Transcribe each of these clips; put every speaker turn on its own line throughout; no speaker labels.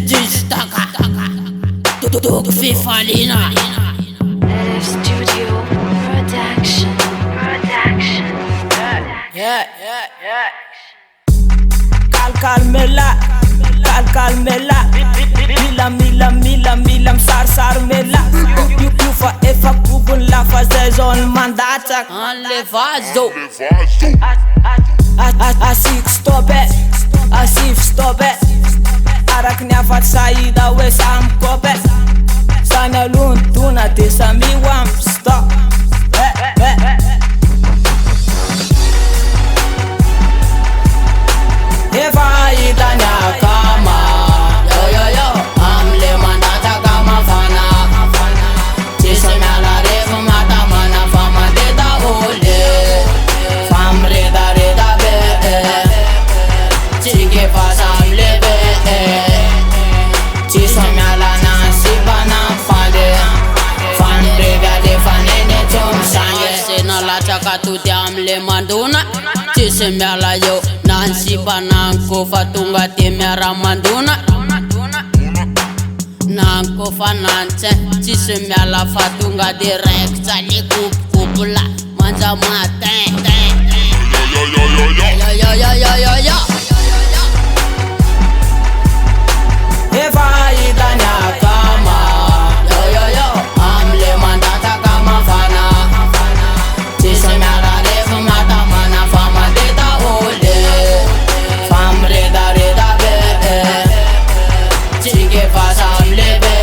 Distaka Dog Fifalina
LF Studio Production.
Yeah.
Calmela Mila sar mela Yufa efa kubun la fazezon mandatak
Anle vazo
Asik stope Arak nyafat saida we sam kope Sana lun tuna tesa mi wam stop Eva idanya kama
Yo Amle mandata kama fana Tisa mala refu mata mana fama deta ole Fam reda be Chike pasa amle be Tisa mala nasi bana fade Fan rega de fanene chom sange Sena la chaka tu te amle manduna Tisa mala yo Nansi bananko fatunga te mera manduna Nanko fanance Tisa mala fatunga direct Sali kupula Manja matin Yo
Eva idanya kama
Yo Amle mandata kama fana Tisa mala refu mata mana fama deta ole Fam reda be Chike pasa amle be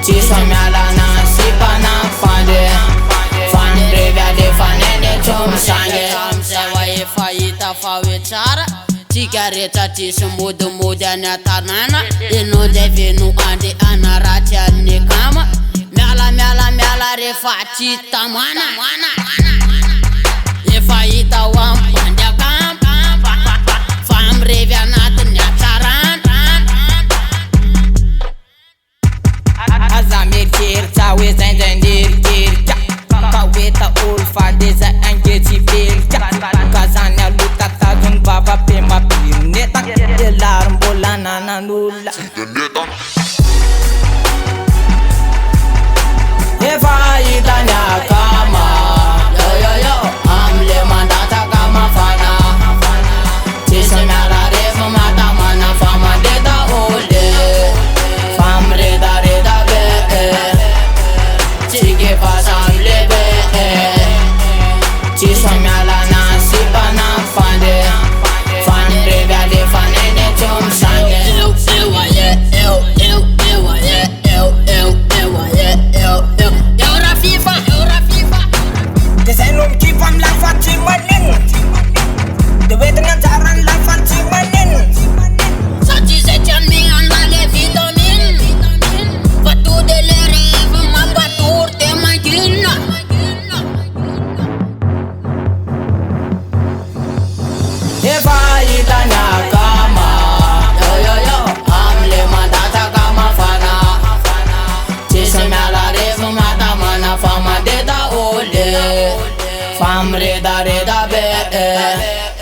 Tisa mala nasi bana fande Fan rega de fanene chom sange Amsewa efa ita fawe tsara Tikareta tisa mudu anya tanana Ino devenu ande anarati ane kama Miala refa chita mana Efa ita wampanda kama Fam revia natanya taran
Azamir kirta we zendendir kirta Kaweta ulfa deza angeti bilta Kazanya luta tadun baba pema pirneta Delarm bolana nanula Eva idanya kama
Yo Amle mandata kama fana Tisa mala refu mata mana fama deta ole Fam reda be Chike pasa amle be Tisa mala nasi bana fande Fan rega de fanene chom sange Eura FIFA
Desain kifam la fati manin De wetengan jaran la fati manin
Satisfaction mi andale vitamin Fatu de le rêve ma batur te magina
Eva idanya kama
Yo Amle mandata kama fana Tisa mala refu mata mana fama deta ole Fam reda be